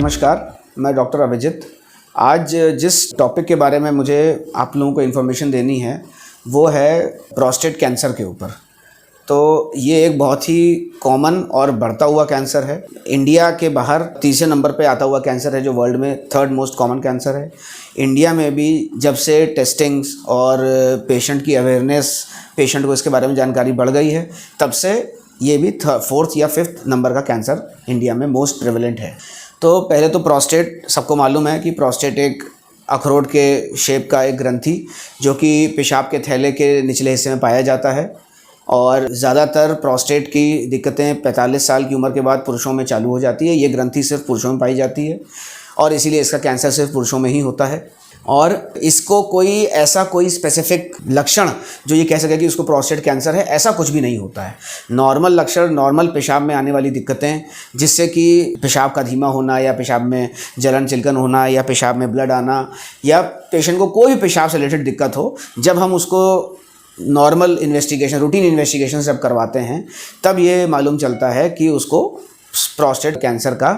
नमस्कार, मैं डॉक्टर अभिजीत। आज जिस टॉपिक के बारे में मुझे आप लोगों को इन्फॉर्मेशन देनी है वो है प्रोस्टेट कैंसर के ऊपर। तो ये एक बहुत ही कॉमन और बढ़ता हुआ कैंसर है। इंडिया के बाहर तीसरे नंबर पे आता हुआ कैंसर है, जो वर्ल्ड में थर्ड मोस्ट कॉमन कैंसर है। इंडिया में भी जब से टेस्टिंग्स और पेशेंट की अवेयरनेस, पेशेंट को इसके बारे में जानकारी बढ़ गई है, तब से ये भी फोर्थ या फिफ्थ नंबर का कैंसर इंडिया में मोस्ट प्रेवलेंट है। तो पहले तो प्रोस्टेट, सबको मालूम है कि प्रोस्टेट एक अखरोट के शेप का एक ग्रंथि जो कि पेशाब के थैले के निचले हिस्से में पाया जाता है। और ज़्यादातर प्रोस्टेट की दिक्कतें 45 साल की उम्र के बाद पुरुषों में चालू हो जाती है। ये ग्रंथि सिर्फ पुरुषों में पाई जाती है और इसीलिए इसका कैंसर सिर्फ पुरुषों में ही होता है। और इसको कोई स्पेसिफिक लक्षण जो ये कह सके कि उसको प्रोस्टेट कैंसर है, ऐसा कुछ भी नहीं होता है। नॉर्मल लक्षण, नॉर्मल पेशाब में आने वाली दिक्कतें, जिससे कि पेशाब का धीमा होना या पेशाब में जलन चिलकन होना या पेशाब में ब्लड आना या पेशेंट को कोई पेशाब से रिलेटेड दिक्कत हो, जब हम उसको नॉर्मल इन्वेस्टिगेशन, रूटीन इन्वेस्टिगेशन जब करवाते हैं, तब ये मालूम चलता है कि उसको प्रोस्टेट कैंसर का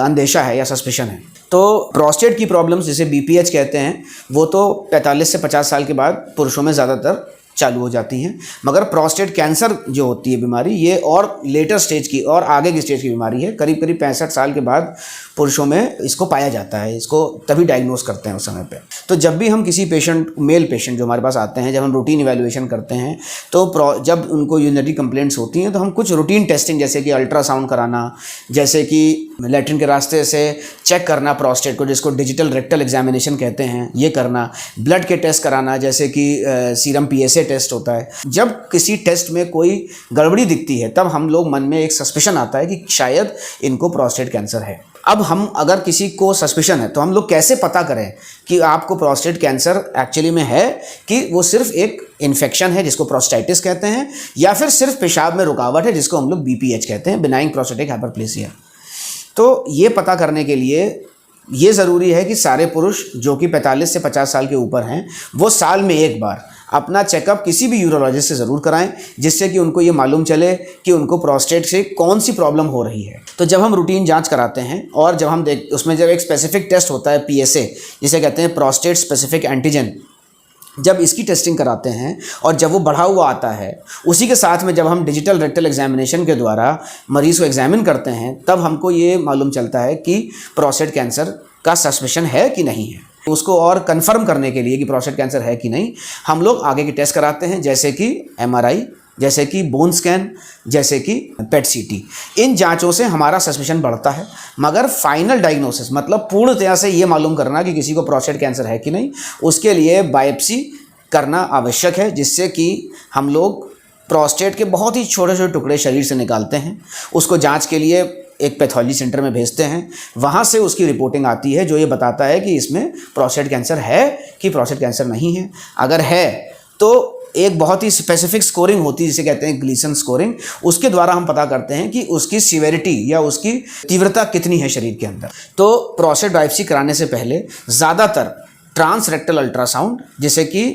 अंदेशा है या सस्पिशन है। तो प्रोस्टेट की प्रॉब्लम्स, जिसे बीपीएच कहते हैं, वो तो 45 से 50 साल के बाद पुरुषों में ज़्यादातर चालू हो जाती हैं। मगर प्रोस्टेट कैंसर जो होती है बीमारी, ये और लेटर स्टेज की और आगे की स्टेज की बीमारी है। करीब 65 साल के बाद पुरुषों में इसको पाया जाता है, इसको तभी डायग्नोस करते हैं उस समय पे। तो जब भी हम किसी पेशेंट, मेल पेशेंट जो हमारे पास आते हैं, जब हम रूटीन इवैल्यूएशन करते हैं, तो जब उनको यूरिनरी कंप्लेंट्स होती हैं तो हम कुछ रूटीन टेस्टिंग, जैसे कि अल्ट्रासाउंड कराना, जैसे कि लैट्रिन के रास्ते से चेक करना प्रोस्टेट को, जिसको डिजिटल रेक्टल एग्जामिनेशन कहते हैं, ये करना, ब्लड के टेस्ट कराना, जैसे कि सीरम पीएसए टेस्ट होता है। जब किसी टेस्ट में कोई गड़बड़ी दिखती है, तब हम लोग मन में एक सस्पिशन आता है कि शायद इनको प्रोस्टेट कैंसर है। अब हम अगर किसी को सस्पिशन है तो हम लोग कैसे पता करें कि आपको प्रोस्टेट कैंसर एक्चुअली में है, कि वो सिर्फ एक इन्फेक्शन है जिसको प्रोस्टाइटिस कहते हैं, या फिर सिर्फ पेशाब में रुकावट है जिसको हम लोग बीपीएच कहते हैं, बिनाइन प्रोस्टेटिक हाइपरप्लेसिया। तो ये पता करने के लिए ये ज़रूरी है कि सारे पुरुष जो कि 45 से 50 साल के ऊपर हैं, वो साल में एक बार अपना चेकअप किसी भी यूरोलॉजिस्ट से ज़रूर कराएं, जिससे कि उनको ये मालूम चले कि उनको प्रोस्टेट से कौन सी प्रॉब्लम हो रही है। तो जब हम रूटीन जांच कराते हैं और जब हम उसमें जब एक स्पेसिफिक टेस्ट होता है पीएसए, जिसे कहते हैं प्रोस्टेट स्पेसिफिक एंटीजन, जब इसकी टेस्टिंग कराते हैं और जब वो बढ़ा हुआ आता है, उसी के साथ में जब हम डिजिटल रेक्टल एग्जामिनेशन के द्वारा मरीज़ को एग्जामिन करते हैं, तब हमको ये मालूम चलता है कि प्रोस्टेट कैंसर का सस्पेशन है कि नहीं है। उसको और कंफर्म करने के लिए कि प्रोस्टेट कैंसर है कि नहीं, हम लोग आगे के टेस्ट कराते हैं, जैसे कि एमआरआई, जैसे कि बोन स्कैन, जैसे कि पेट सीटी। इन जांचों से हमारा सस्पेशन बढ़ता है। मगर फाइनल डायग्नोसिस, मतलब पूर्णतया से ये मालूम करना कि किसी को प्रोस्टेट कैंसर है कि नहीं, उसके लिए बायोप्सी करना आवश्यक है, जिससे कि हम लोग प्रोस्टेट के बहुत ही छोटे छोटे टुकड़े शरीर से निकालते हैं, उसको जांच के लिए एक पैथोलॉजी सेंटर में भेजते हैं। वहाँ से उसकी रिपोर्टिंग आती है जो ये बताता है कि इसमें प्रोस्टेट कैंसर है कि प्रोस्टेट कैंसर नहीं है। अगर है तो एक बहुत ही स्पेसिफिक स्कोरिंग होती है, जिसे कहते हैं ग्लीसन स्कोरिंग। उसके द्वारा हम पता करते हैं कि उसकी सीवेरिटी या उसकी तीव्रता कितनी है शरीर के अंदर। तो प्रोस्टेट बायोप्सी कराने से पहले ज़्यादातर ट्रांस रेक्टल अल्ट्रासाउंड, जिसे कि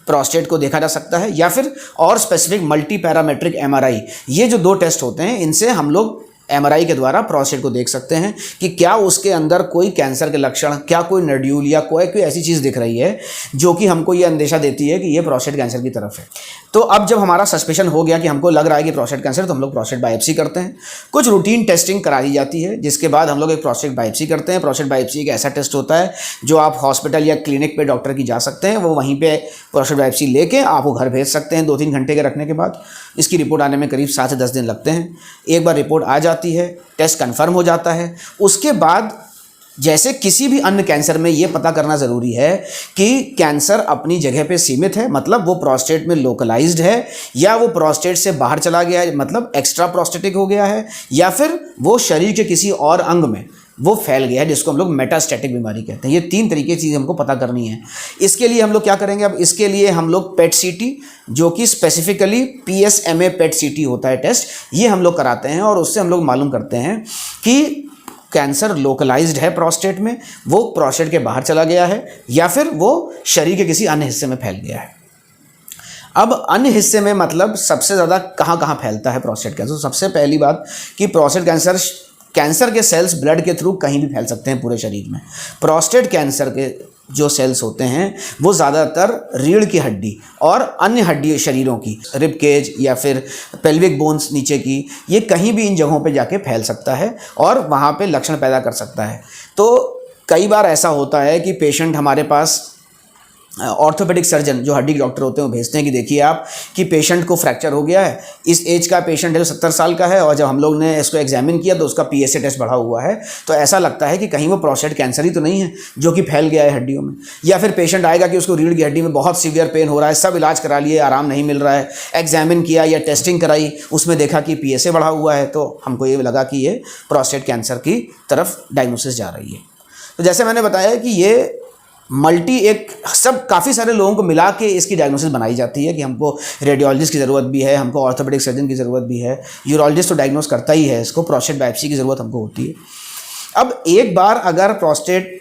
प्रोस्टेट को देखा जा सकता है, या फिर और स्पेसिफिक मल्टी पैरामेट्रिक एमआरआई, ये जो दो टेस्ट होते हैं, इनसे हम लोग एमआरआई के द्वारा प्रोस्टेट को देख सकते हैं कि क्या उसके अंदर कोई कैंसर के लक्षण, क्या कोई नड्यूल या कोई ऐसी चीज़ दिख रही है जो कि हमको ये अंदेशा देती है कि ये प्रोस्टेट कैंसर की तरफ है। तो अब जब हमारा सस्पेशन हो गया कि हमको लग रहा है कि प्रोस्टेट कैंसर, तो हम लोग प्रोस्टेट बायोप्सी करते हैं। कुछ रूटीन टेस्टिंग कराई जाती है, जिसके बाद हम लोग एक प्रोस्टेट बायोप्सी करते हैं। प्रोस्टेट बायोप्सी एक ऐसा टेस्ट होता है जो आप हॉस्पिटल या क्लिनिक पे डॉक्टर की जा सकते हैं, वो वहीं पे प्रोस्टेट बायोप्सी लेके आपको घर भेज सकते हैं 2-3 घंटे के रखने के बाद। इसकी रिपोर्ट आने में करीब 7 से 10 दिन लगते हैं। एक बार रिपोर्ट आ जाती है, टेस्ट कन्फर्म हो जाता है, उसके बाद जैसे किसी भी अन्य कैंसर में ये पता करना ज़रूरी है कि कैंसर अपनी जगह पे सीमित है, मतलब वो प्रोस्टेट में लोकलाइज्ड है, या वो प्रोस्टेट से बाहर चला गया है, मतलब एक्स्ट्रा प्रोस्टेटिक हो गया है, या फिर वो शरीर के किसी और अंग में वो फैल गया है, जिसको हम लोग मेटास्टैटिक बीमारी कहते हैं। ये 3 तरीके की चीज़ हमको पता करनी है। इसके लिए हम लोग क्या करेंगे, अब इसके लिए हम लोग पेट सीटी, जो कि स्पेसिफिकली पीएसएमए पेट सीटी होता है टेस्ट, ये हम लोग कराते हैं और उससे हम लोग मालूम करते हैं कि कैंसर लोकलाइज्ड है प्रोस्टेट में, वो प्रोस्टेट के बाहर चला गया है, या फिर वो शरीर के किसी अन्य हिस्से में फैल गया है। अब अन्य हिस्से में मतलब सबसे ज़्यादा कहाँ कहाँ फैलता है प्रोस्टेट कैंसर। सबसे पहली बात कि प्रोस्टेट कैंसर कैंसर के सेल्स ब्लड के थ्रू कहीं भी फैल सकते हैं पूरे शरीर में। प्रोस्टेट कैंसर के जो सेल्स होते हैं वो ज़्यादातर रीढ़ की हड्डी और अन्य हड्डी शरीरों की, रिब केज या फिर पेल्विक बोन्स नीचे की, ये कहीं भी इन जगहों पे जाके फैल सकता है और वहाँ पे लक्षण पैदा कर सकता है। तो कई बार ऐसा होता है कि पेशेंट हमारे पास ऑर्थोपेडिक सर्जन जो हड्डी के डॉक्टर होते हैं वो भेजते हैं कि देखिए आप कि पेशेंट को फ्रैक्चर हो गया है, इस एज का पेशेंट है जो 70 साल का है और जब हम लोग ने इसको एग्जामिन किया तो उसका PSA टेस्ट बढ़ा हुआ है, तो ऐसा लगता है कि कहीं वो प्रोस्टेट कैंसर ही तो नहीं है जो कि फैल गया है हड्डियों में। या फिर पेशेंट आएगा कि उसको रीढ़ की हड्डी में बहुत सीवियर पेन हो रहा है, सब इलाज करा लिए, आराम नहीं मिल रहा है, एग्जामिन किया या टेस्टिंग कराई, उसमें देखा कि PSA बढ़ा हुआ है, तो हमको ये लगा कि ये प्रोस्टेट कैंसर की तरफ डायग्नोसिस जा रही है। तो जैसे मैंने बताया कि ये एक सब काफ़ी सारे लोगों को मिला के इसकी डायग्नोसिस बनाई जाती है कि हमको रेडियोलॉजिस्ट की ज़रूरत भी है, हमको ऑर्थोपेडिक सर्जन की ज़रूरत भी है, यूरोलॉजिस्ट तो डायग्नोस करता ही है इसको, प्रोस्टेट बायोप्सी की ज़रूरत हमको होती है। अब एक बार अगर प्रोस्टेट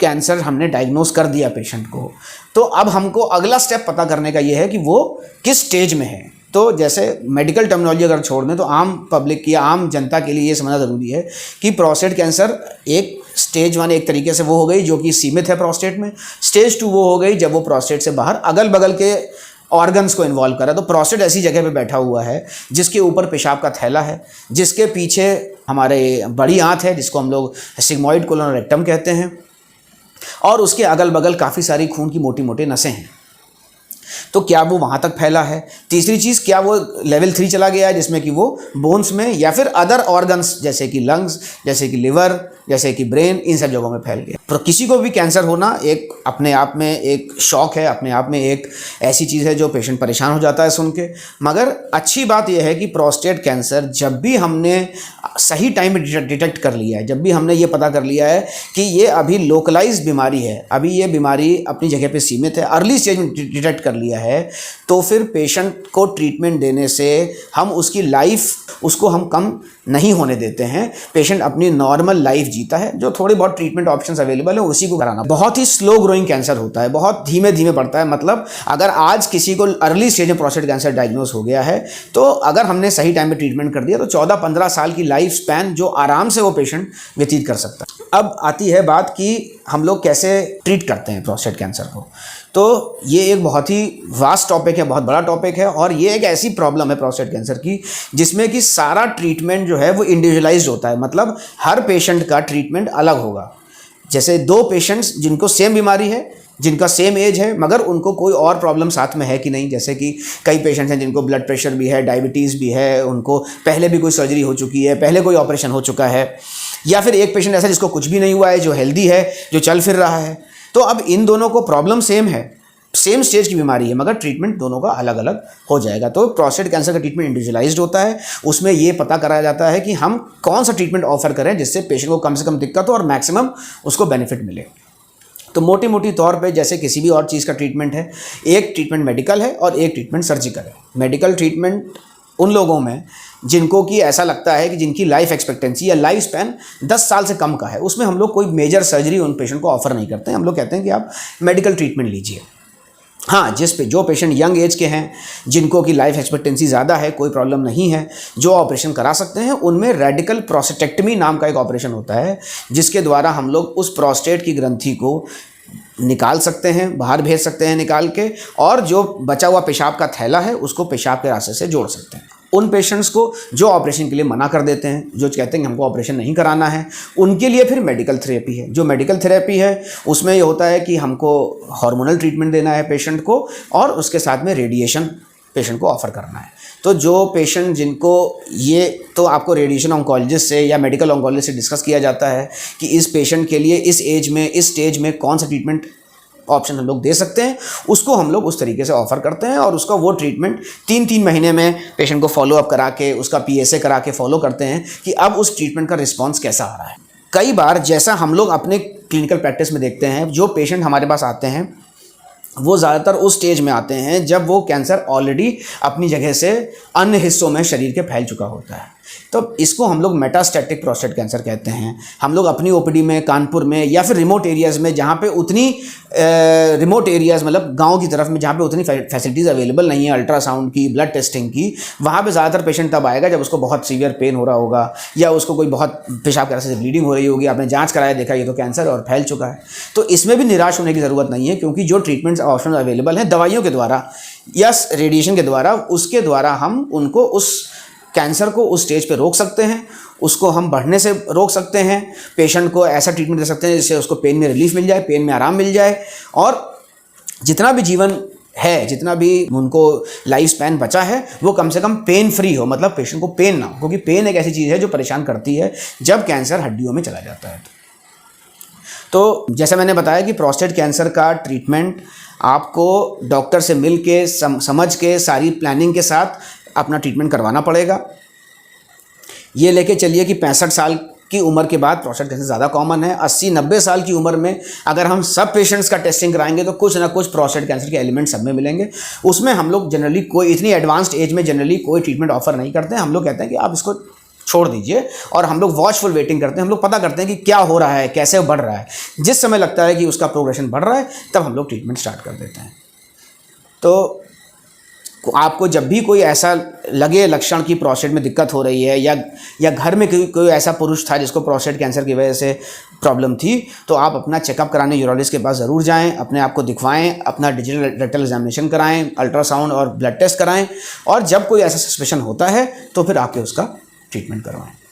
कैंसर हमने डायग्नोस कर दिया पेशेंट को, तो अब हमको अगला स्टेप पता करने का ये है कि वो किस स्टेज में है। तो जैसे मेडिकल टर्मिनोलॉजी अगर छोड़ दें तो आम पब्लिक की, आम जनता के लिए ये समझना ज़रूरी है कि प्रोस्टेट कैंसर एक स्टेज 1 एक तरीके से वो हो गई जो कि सीमित है प्रोस्टेट में, स्टेज 2 वो हो गई जब वो प्रोस्टेट से बाहर अगल बगल के ऑर्गन्स को इन्वॉल्व करा। तो प्रोस्टेट ऐसी जगह पे बैठा हुआ है जिसके ऊपर पेशाब का थैला है, जिसके पीछे हमारे बड़ी आंत है जिसको हम लोग सिग्मॉइड कोलन रेक्टम कहते हैं, और उसके अगल बगल काफ़ी सारी खून की मोटी मोटी नसें हैं। तो क्या वो वहाँ तक फैला है? तीसरी चीज़, क्या वो लेवल 3 चला गया है जिसमें कि वो बोन्स में या फिर अदर ऑर्गन्स जैसे कि लंग्स, जैसे कि लिवर, जैसे कि ब्रेन, इन सब जगहों में फैल गया। तो किसी को भी कैंसर होना एक अपने आप में एक शौक है, अपने आप में एक ऐसी चीज़ है जो पेशेंट परेशान हो जाता है सुन के। मगर अच्छी बात यह है कि प्रोस्टेट कैंसर जब भी हमने सही टाइम में डिटेक्ट कर लिया है, जब भी हमने ये पता कर लिया है कि ये अभी लोकलाइज्ड बीमारी है, अभी ये बीमारी अपनी जगह पे सीमित है, अर्ली स्टेज में डिटेक्ट कर लिया है, तो फिर पेशेंट को ट्रीटमेंट देने से हम उसकी लाइफ उसको हम कम नहीं होने देते हैं। पेशेंट अपनी नॉर्मल लाइफ जीता है, जो थोड़ी बहुत ट्रीटमेंट ऑप्शंस अवेलेबल है उसी को कराना। बहुत ही स्लो ग्रोइंग कैंसर होता है, बहुत धीमे धीमे बढ़ता है। मतलब अगर आज किसी को अर्ली स्टेज में प्रोस्टेट कैंसर डायग्नोस हो गया है, तो अगर हमने सही टाइम में ट्रीटमेंट कर दिया तो 14-15 साल की लाइफ स्पैन जो आराम से वो पेशेंट व्यतीत कर सकता है। अब आती है बात कि हम लोग कैसे ट्रीट करते हैं प्रोस्टेट कैंसर को। तो ये एक बहुत ही वास्ट टॉपिक है, बहुत बड़ा टॉपिक है, और ये एक ऐसी प्रॉब्लम है प्रोस्टेट कैंसर की जिसमें कि सारा ट्रीटमेंट जो है वो इंडिविजुअलाइज्ड होता है। मतलब हर पेशेंट का ट्रीटमेंट अलग होगा। जैसे 2 पेशेंट्स जिनको सेम बीमारी है, जिनका सेम एज है, मगर उनको कोई और प्रॉब्लम साथ में है कि नहीं, जैसे कि कई पेशेंट्स हैं जिनको ब्लड प्रेशर भी है, डायबिटीज़ भी है, उनको पहले भी कोई सर्जरी हो चुकी है, पहले कोई ऑपरेशन हो चुका है, या फिर एक पेशेंट ऐसा जिसको कुछ भी नहीं हुआ है, जो हेल्दी है, जो चल फिर रहा है। तो अब इन दोनों को प्रॉब्लम सेम है, सेम स्टेज की बीमारी है, मगर ट्रीटमेंट दोनों का अलग अलग हो जाएगा। तो प्रोस्टेट कैंसर का ट्रीटमेंट इंडिविजुअलाइज्ड होता है। उसमें ये पता कराया जाता है कि हम कौन सा ट्रीटमेंट ऑफर करें जिससे पेशेंट को कम से कम दिक्कत हो और मैक्सिमम उसको बेनिफिट मिले। तो मोटी मोटी तौर पे जैसे किसी भी और चीज़ का ट्रीटमेंट है, एक ट्रीटमेंट मेडिकल है और एक ट्रीटमेंट सर्जिकल है। मेडिकल ट्रीटमेंट उन लोगों में जिनको कि ऐसा लगता है कि जिनकी लाइफ एक्सपेक्टेंसी या लाइफ स्पैन 10 साल से कम का है, उसमें हम लोग कोई मेजर सर्जरी उन पेशेंट को ऑफर नहीं करते हैं। हम लोग कहते हैं कि आप मेडिकल ट्रीटमेंट लीजिए। हाँ, जो पेशेंट यंग एज के हैं, जिनको की लाइफ एक्सपेक्टेंसी ज़्यादा है, कोई प्रॉब्लम नहीं है, जो ऑपरेशन करा सकते हैं, उनमें रेडिकल प्रोस्टेक्टमी नाम का एक ऑपरेशन होता है जिसके द्वारा हम लोग उस प्रोस्टेट की ग्रंथि को निकाल सकते हैं, बाहर भेज सकते हैं निकाल के, और जो बचा हुआ पेशाब का थैला है उसको पेशाब के रास्ते से जोड़ सकते हैं। उन पेशेंट्स को जो ऑपरेशन के लिए मना कर देते हैं, जो कहते हैं कि हमको ऑपरेशन नहीं कराना है, उनके लिए फिर मेडिकल थेरेपी है। जो मेडिकल थेरेपी है उसमें ये होता है कि हमको हार्मोनल ट्रीटमेंट देना है पेशेंट को, और उसके साथ में रेडिएशन पेशेंट को ऑफर करना है। तो जो पेशेंट जिनको ये, तो आपको रेडिएशन ऑन्कोलॉजिस्ट से या मेडिकल ऑन्कोलॉजिस्ट से डिस्कस किया जाता है कि इस पेशेंट के लिए इस एज में, इस स्टेज में कौन सा ट्रीटमेंट ऑप्शन हम लोग दे सकते हैं, उसको हम लोग उस तरीके से ऑफर करते हैं, और उसका वो ट्रीटमेंट 3-3 महीने में पेशेंट को फॉलोअप करा के, उसका PSA करा के फॉलो करते हैं कि अब उस ट्रीटमेंट का रिस्पॉन्स कैसा आ रहा है। कई बार जैसा हम लोग अपने क्लिनिकल प्रैक्टिस में देखते हैं, जो पेशेंट हमारे पास आते हैं वो ज़्यादातर उस स्टेज में आते हैं जब वो कैंसर ऑलरेडी अपनी जगह से अन्य हिस्सों में शरीर के फैल चुका होता है। तो इसको हम लोग मेटास्टैटिक प्रोस्टेट कैंसर कहते हैं। हम लोग अपनी ओपीडी में, कानपुर में या फिर रिमोट एरियाज़ में, जहाँ पे उतनी रिमोट एरियाज़ मतलब गांव की तरफ में जहाँ पे उतनी फैसिलिटीज़ अवेलेबल नहीं है अल्ट्रासाउंड की, ब्लड टेस्टिंग की, वहाँ पे ज़्यादातर पेशेंट तब आएगा जब उसको बहुत सीवियर पेन हो रहा होगा या उसको कोई बहुत पेशाब के रास्ते से ब्लीडिंग हो रही होगी, आपने जाँच कराया, देखा ये तो कैंसर और फैल चुका है। तो इसमें भी निराश होने की ज़रूरत नहीं है, क्योंकि जो ट्रीटमेंट्स ऑप्शन अवेलेबल हैं दवाइयों के द्वारा या रेडिएशन के द्वारा, उसके द्वारा हम उनको उस कैंसर को उस स्टेज पे रोक सकते हैं, उसको हम बढ़ने से रोक सकते हैं, पेशेंट को ऐसा ट्रीटमेंट दे सकते हैं जिससे उसको पेन में रिलीफ मिल जाए, पेन में आराम मिल जाए, और जितना भी जीवन है, जितना भी उनको लाइफ स्पैन बचा है, वो कम से कम पेन फ्री हो, मतलब पेशेंट को पेन ना हो, क्योंकि पेन एक ऐसी चीज़ है जो परेशान करती है जब कैंसर हड्डियों में चला जाता है। तो जैसा मैंने बताया कि प्रोस्टेट कैंसर का ट्रीटमेंट आपको डॉक्टर से मिल के समझ के सारी प्लानिंग के साथ अपना ट्रीटमेंट करवाना पड़ेगा। ये लेके चलिए कि 65 साल की उम्र के बाद प्रोस्टेट कैंसर ज़्यादा कॉमन है। 80-90 साल की उम्र में अगर हम सब पेशेंट्स का टेस्टिंग कराएंगे तो कुछ ना कुछ प्रोस्टेट कैंसर के एलिमेंट सब में मिलेंगे। उसमें हम लोग जनरली कोई इतनी एडवांस्ड एज में जनरली कोई ट्रीटमेंट ऑफर नहीं करते हैं। हम लोग कहते हैं कि आप इसको छोड़ दीजिए, और हम लोग वॉचफुल वेटिंग करते हैं। हम लोग पता करते हैं कि क्या हो रहा है, कैसे बढ़ रहा है। जिस समय लगता है कि उसका प्रोग्रेशन बढ़ रहा है, तब हम लोग ट्रीटमेंट स्टार्ट कर देते हैं। तो आपको जब भी कोई ऐसा लगे लक्षण की प्रोस्टेट में दिक्कत हो रही है, या घर में कोई ऐसा पुरुष था जिसको प्रोस्टेट कैंसर की वजह से प्रॉब्लम थी, तो आप अपना चेकअप कराने यूरोलॉजिस्ट के पास ज़रूर जाएं, अपने आप को दिखवाएं, अपना डिजिटल रेक्टल एग्जामिनेशन कराएं, अल्ट्रासाउंड और ब्लड टेस्ट कराएं, और जब कोई ऐसा सस्पेशन होता है तो फिर आके उसका ट्रीटमेंट करवाएं।